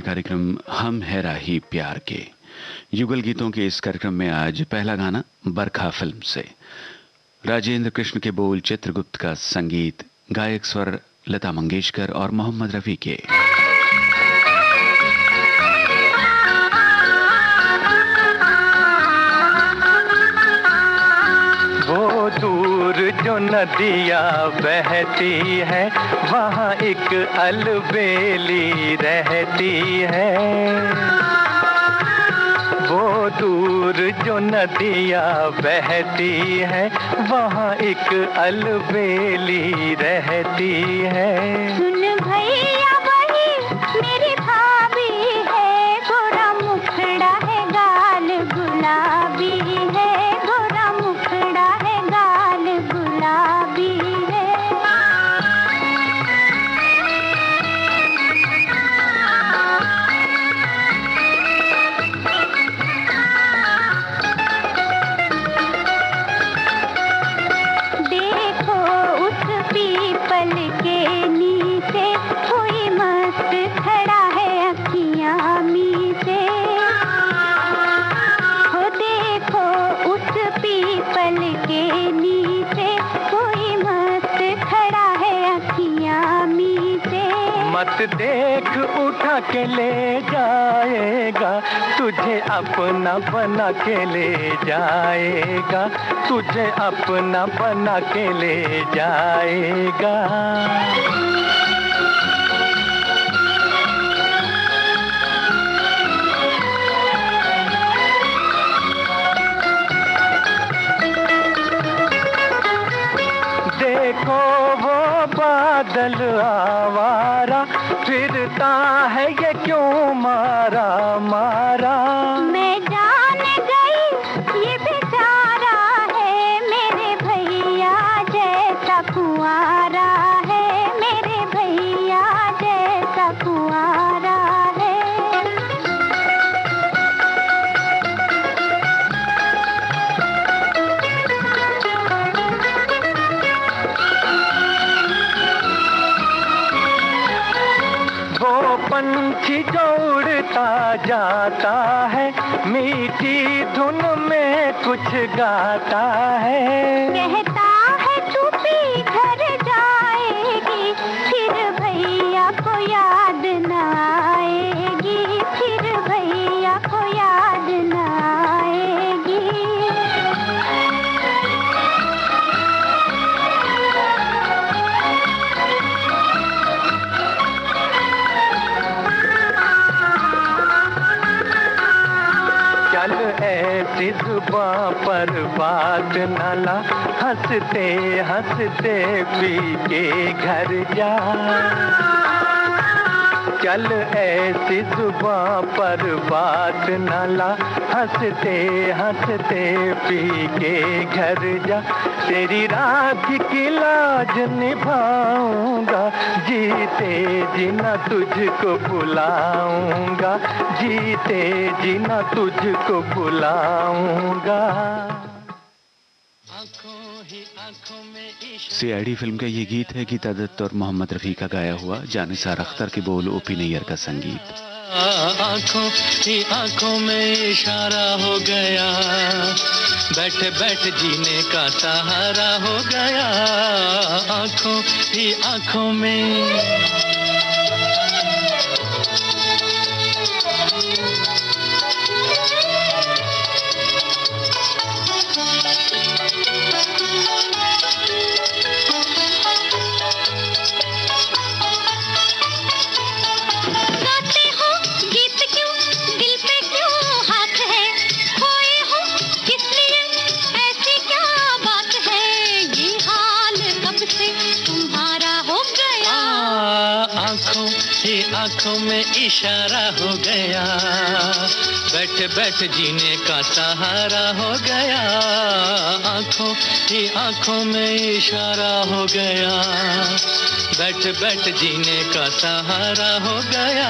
ये कार्यक्रम हम है राही प्यार के युगल गीतों के इस कार्यक्रम में आज पहला गाना बरखा फिल्म से। राजेंद्र कृष्ण के बोल, चित्रगुप्त का संगीत, गायक स्वर लता मंगेशकर और मोहम्मद रफी के। वो दूर जो नदियाँ बहती है वहाँ एक अलबेली रहती है। वो दूर जो नदियाँ बहती है वहाँ एक अलबेली रहती है। सुन भैया वही मेरी भाभी है, गोरा मुखड़ा है गाल गुलाबी है, गोरा मुखड़ा है गाल गुलाबी है। देखो उस पीपल के नीचे कोई मस्त खड़ा है अखियाँ मीचे। हो देखो उस पीपल के नीचे कोई मस्त खड़ा है अखियाँ मीचे। मत देख उठा के ले जाएगा, तुझे अपना बना के ले जाएगा, तुझे अपना बना के ले जाएगा। देखो वो बादल आवारा फिरता है ये क्यों मारा मारा। मैं जान गई ये बेचारा है मेरे भैया जैसा कुंवारा है, मेरे भैया जैसा कुंवारा है। वो पंछी जो उड़ता जाता है मीठी धुन में कुछ गाता है। कहता है तू भी घर जाएगी, फिर भैया को याद न आएगी, फिर भैया को याद न आएगी। चल ऐसी जुबां पर बात न ला, हंसते हंसते पी के घर जा। चल ऐसी जुबां पर बात न ला, हंसते हंसते पी के घर जा। तेरी राखी की लाज निभाऊंगा, जीते जीना तुझको बुलाऊंगा, जीते जीना तुझको बुलाऊंगा। सीआईडी फिल्म का ये गीत है गीता दत्त और मोहम्मद रफी का गाया हुआ, जानिसार अख्तर के बोल, ओपी नैयर का संगीत। आंखों ही आंखों में इशारा हो गया, बैठ बैठ जीने का सहारा हो गया। आंखों ही आंखों में आंखों में इशारा हो गया, बैठ बैठ जीने का सहारा हो गया। आंखों ही आंखों में इशारा हो गया, बैठ बैठ जीने का सहारा हो गया।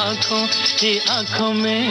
आंखों ही आंखों में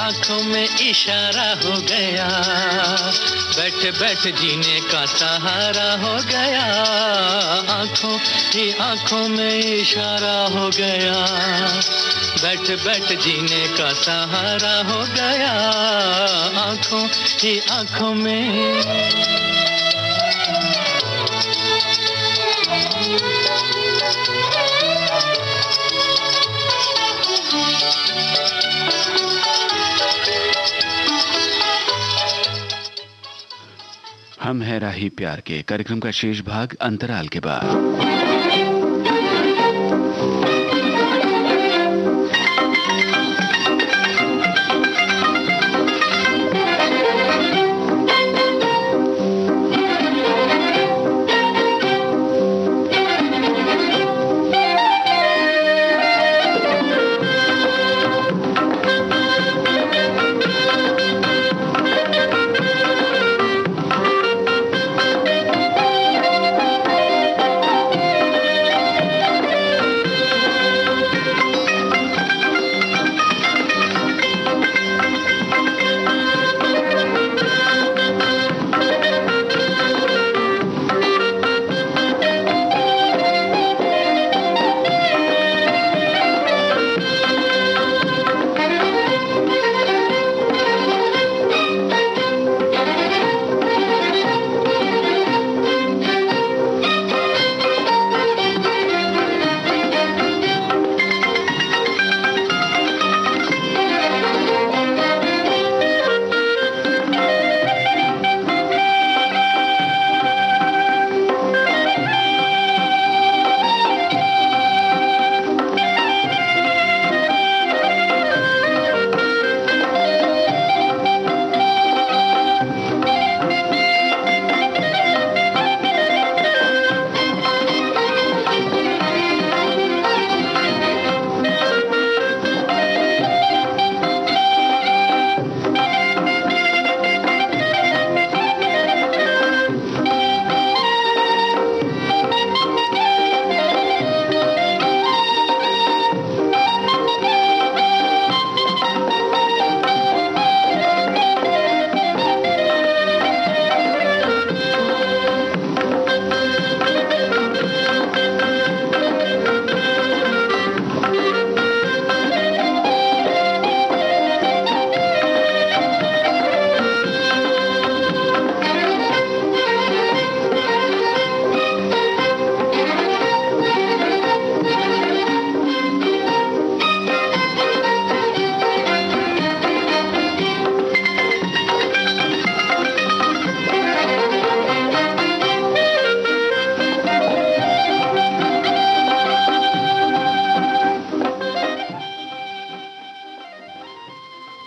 आंखों में इशारा हो गया, बैठ बैठ जीने का सहारा हो गया, आंखों में इशारा हो गया, बैठ बैठ जीने का सहारा हो गया, आंखों में। हम है राही प्यार के कार्यक्रम का शेष भाग अंतराल के बाद।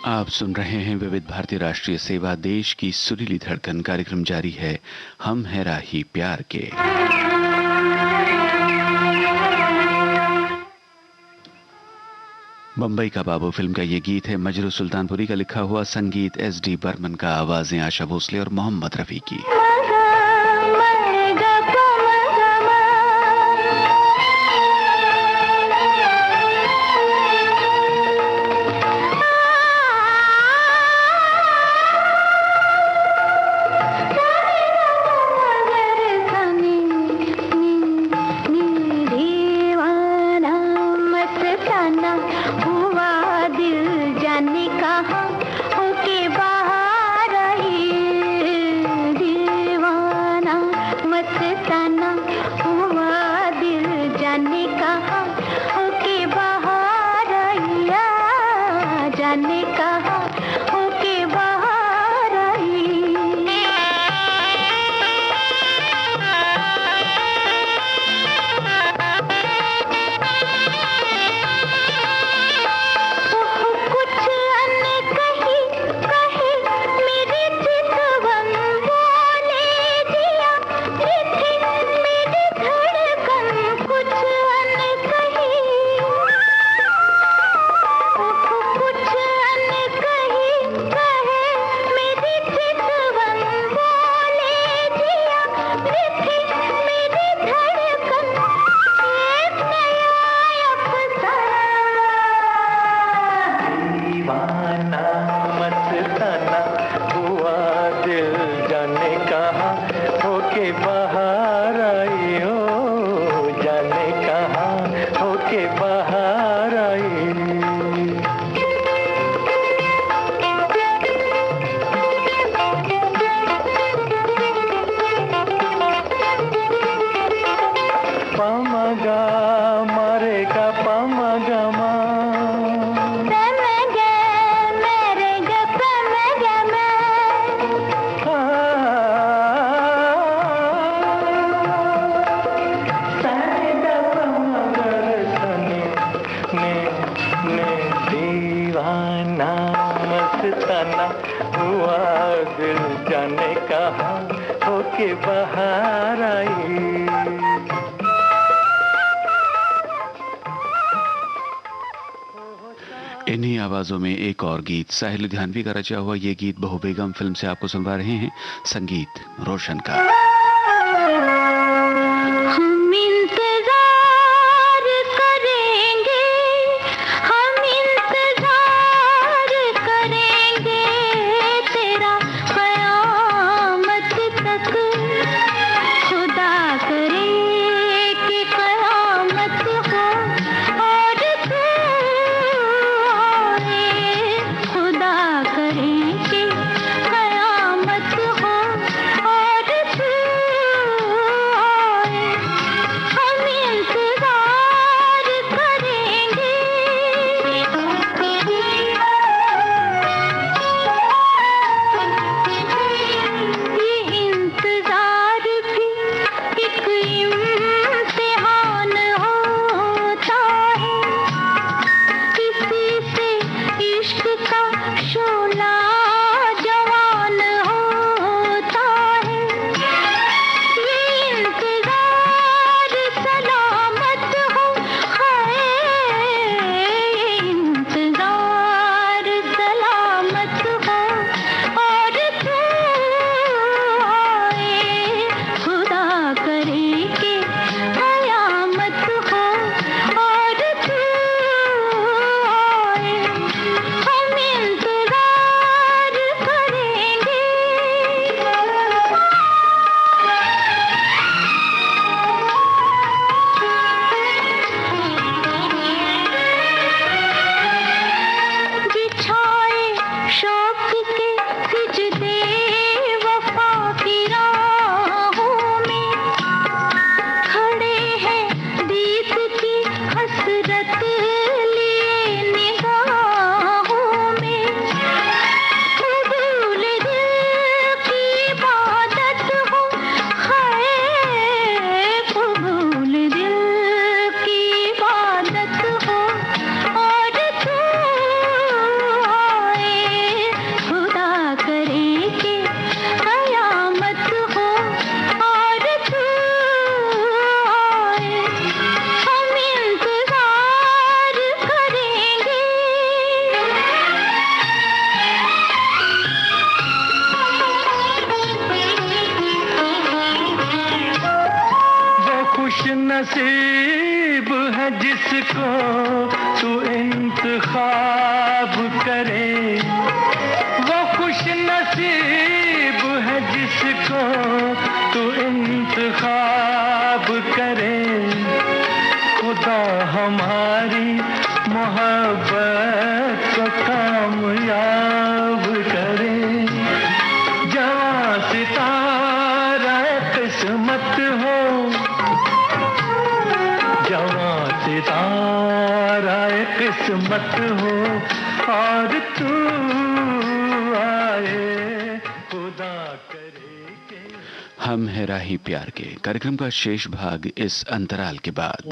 आप सुन रहे हैं विविध भारती राष्ट्रीय सेवा, देश की सुरीली धड़कन। कार्यक्रम जारी है, हम है राही प्यार के। बम्बई का बाबू फिल्म का ये गीत है मजरू सुल्तानपुरी का लिखा हुआ, संगीत एस.डी. बर्मन का, आवाजें आशा भोसले और मोहम्मद रफी की। कहाँ होके बाहर आई दिल बाहर आई। पमगा मरे का पमगमा दीवाना मस्ताना हुआ दिल जाने कहाँ होके बाहर आई। इन्हीं आवाजों में एक और गीत साहिल लुधियानवी का रचा हुआ। ये गीत बहू बेगम फिल्म से आपको सुनवा रहे हैं, संगीत रोशन का। हम इंतजार करेंगे, हम इंतजार करेंगे तेरा कयामत तक। खुदा करे कि कयामत हो और तू आए। खुदा करे कि कयामत हो और तू आए। हम इंतजार करेंगे। ये इंतजार भी एक इम्तिहान होता है। किसी से इश्क का शोला जवान होता है। ये इंतजार सलामत हो, हाय इंतजार सलामत हो और तू आए। खुदा करे कि कयामत हो और तू आए। हम इंतजार करेंगे। बिछाए शौक के सिजदे वफा की राहों में, खड़े हैं दीद की हसरत लिए निगाहों में। कबूल दिल की इबादत हो, हाय कबूल दिल की इबादत हो और तू आए। खुदा करे कि कयामत हो और तू आए। हम इंतजार करेंगे। वो खुश नसीब है जिसको तू इंतखाब करे। वो खुश नसीब है जिसको तू इंतखाब करे। खुदा हमारी मोहब्बत को कामयाब करे। जवां सितारा किस्मत हो, जवां सितारा किस्मत हो और तू आए। खुदा करे के हम है राही प्यार के कार्यक्रम का शेष भाग इस अंतराल के बाद।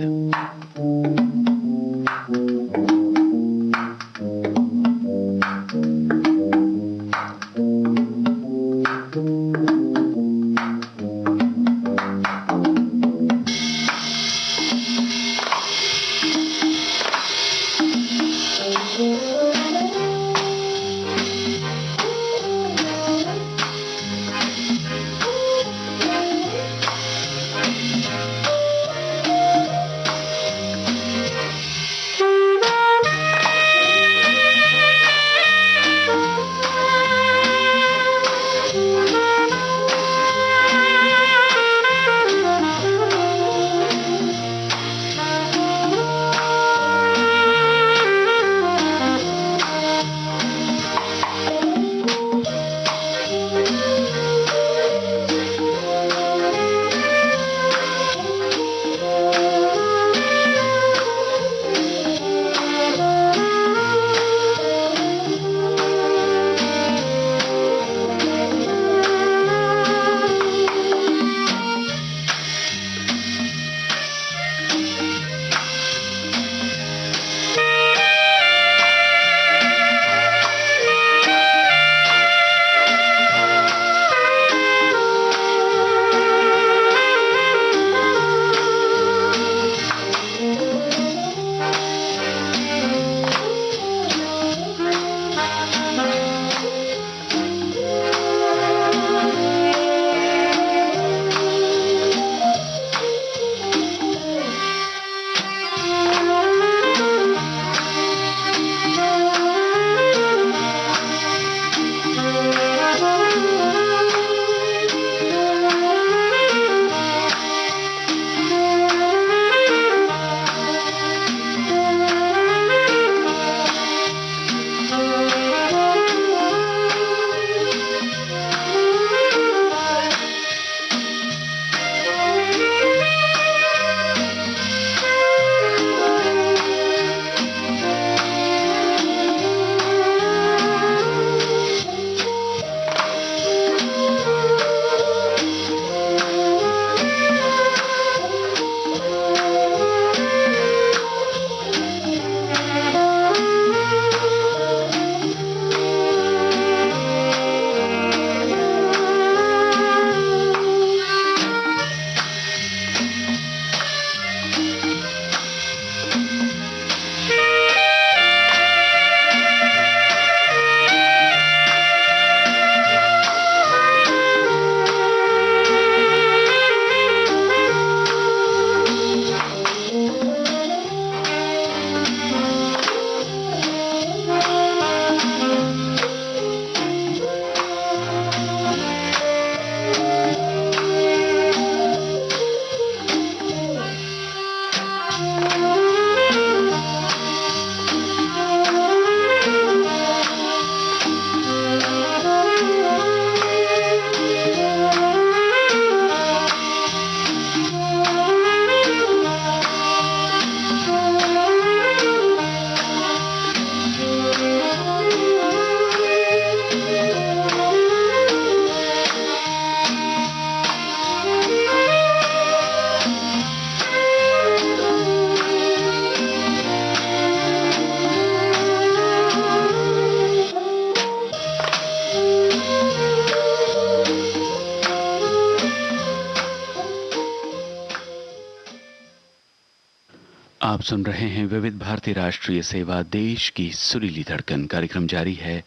सुन रहे हैं विविध भारती राष्ट्रीय सेवा, देश की सुरीली धड़कन। कार्यक्रम जारी है,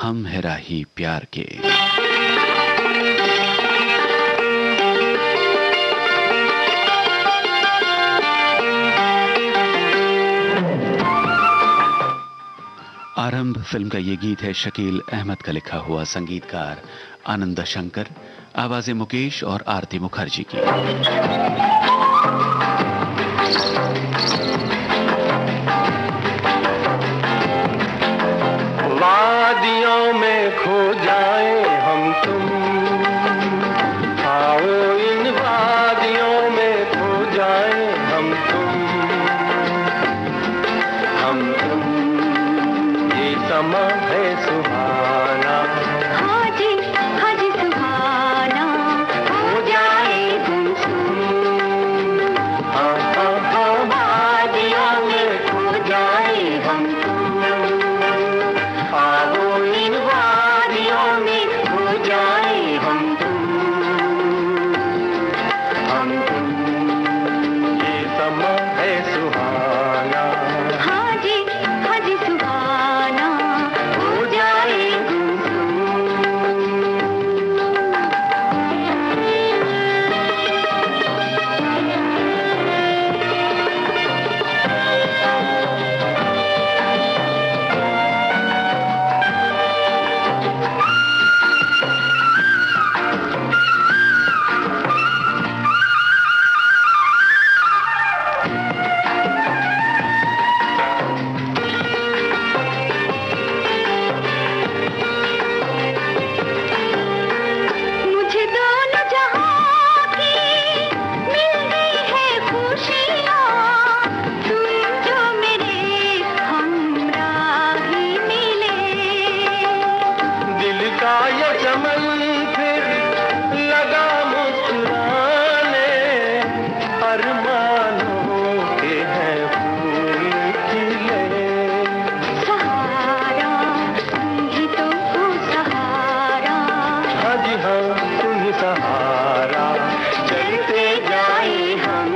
हम है राही प्यार के। आरंभ फिल्म का ये गीत है शकील अहमद का लिखा हुआ, संगीतकार आनंद शंकर, आवाजें मुकेश और आरती मुखर्जी की। वादियों में खो जाए हम तुम, आओ इन वादियों में खो जाए हम तुम, ये समा है सुहाना। हाजी हाजी सुहाना हो जाए गुमसुम, हाँ हाँ हाँ, वादियों में खो जाए हम तुम, आओ इन वादियों में खो जाए हम तुम, ये समा है सुहाना। हाजी हाजी सुहाना हो जाए मुझे दोनों जहां की मिल गई है खुशियाँ, तुम जो मेरे हमराही मिले। दिल का ये चमन फिर लगा मुस्कुराने, अरमानों के हैं फूल खिले। सहारा तुम ही तो हो सहारा, हाँ जी हाँ, तुम ही सहारा, चलते जाए हम।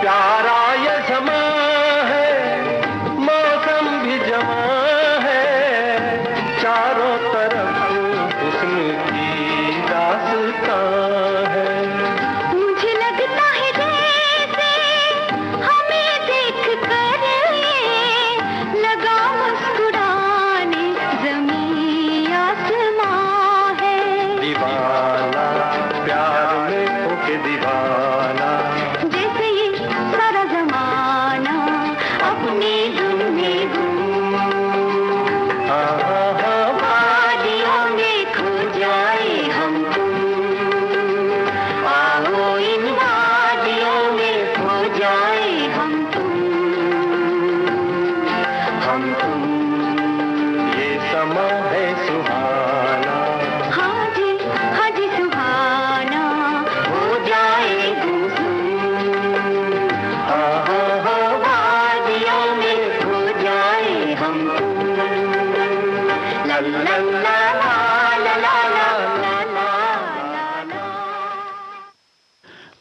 प्यारा ये समा है, मौसम भी जवां है, चारों तरफ हुस्न की दास्तां है। मुझे लगता है जैसे हमें देख कर ये लगा मुस्कुराने ज़मीं आसमां है। दीवाना प्यार में होके दीवाना, जैसे ये सारा ज़माना अपनी धुन में गुम, हाँ हाँ हाँ, वादियों में खो जाए हम तुम, आओ इन वादियों में खो जाए हम तुम, ये समा है सुहाना। हाजी हाजी सुहाना हो जाए गुमसुम, हाँ हाँ हाँ, वादियों में खो जाए हम तुम, ला ला ला ला ला ला ला ला ला।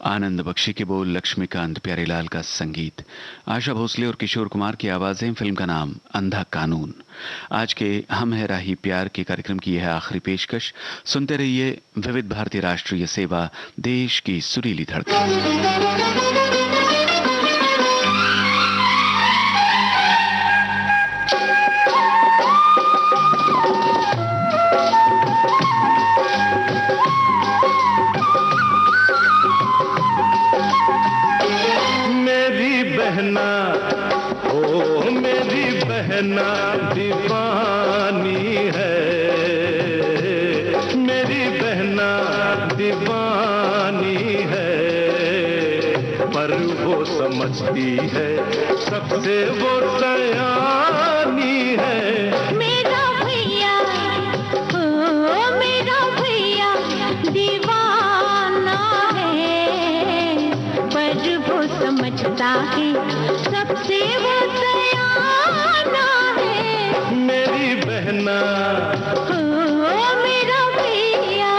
आनंद बख्शी के बोल, लक्ष्मीकांत प्यारेलाल का संगीत, आशा भोसले और किशोर कुमार की आवाजें। फिल्म का नाम अंधा कानून। आज के हम है राही प्यार के कार्यक्रम की यह आखिरी पेशकश। सुनते रहिए विविध भारती राष्ट्रीय सेवा, देश की सुरीली धड़कन। मेरी बहना, ओ मेरी बहना दीवानी है, मेरी बहना दीवानी है, वो समझती है, सबसे वो सयानी है। मेरा भैया, ओ मेरा भैया दीवाना है, पर वो समझता है सबसे वो सयाना है। मेरी बहना, ओ मेरा भैया।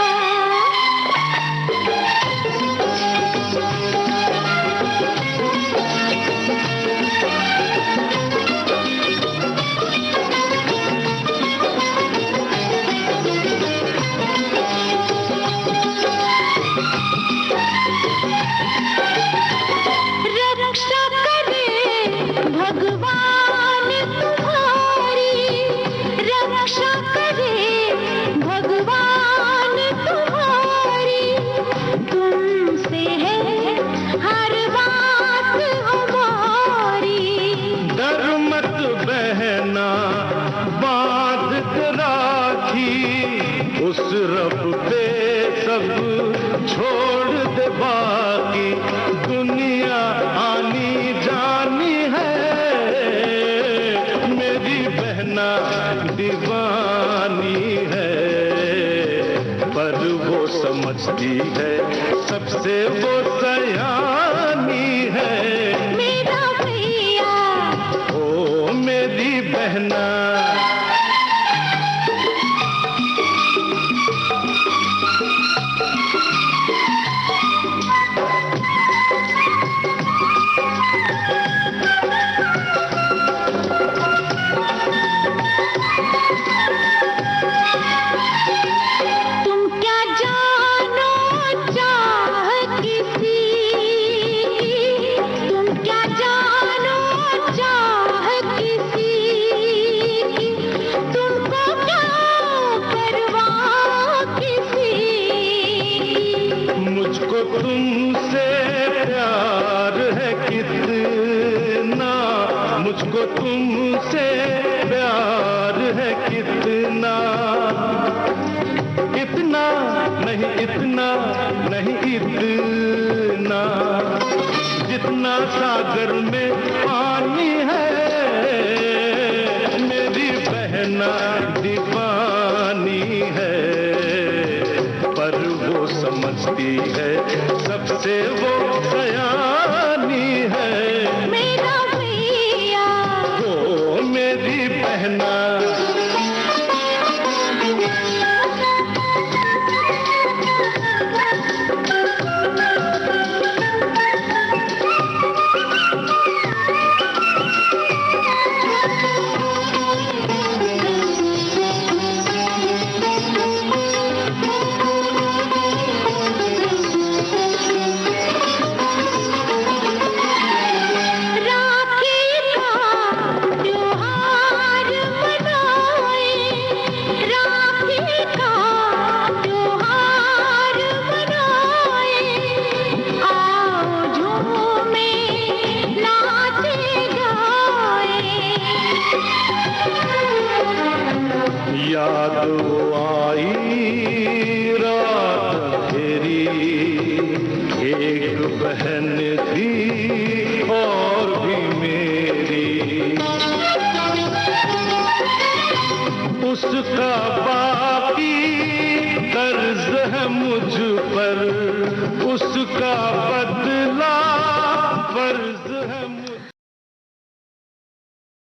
रक्षा करे भगवान तुम्हारी, रक्षा करे भगवान तुम्हारी, तुमसे है हर बात हमारी। डर मत बहना, बांध के राखी, उस रब पे सब छोड़ दे बाकी, दुनिया आनी जानी है। मेरी बहना दीवानी है, पर वो समझती है सबसे वो सयानी है। मेरा भैया, ओ मेरी बहना। तुम क्या जानो चाह किसी, तुम क्या जानो चाह किसी, तुमको क्या परवाह किसी। मुझको तुमसे प्यार है कितना, मुझको तुमसे प्यार है कितना, इतना नहीं, इतना नहीं, इतना जितना सागर में पानी है। मेरी बहना दीवानी है, पर वो समझती है सबसे वो सयानी है। मेरा भैया, ओ मेरी बहना। राखी का त्योहार मनाए, राखी का त्योहार मनाए, आओ झूमे नाचे गाए। याद आई रात तेरी, एक बहन थी और भी मेरी, उसका बाकी कर्ज है मुझ पर, उसका बदला फर्ज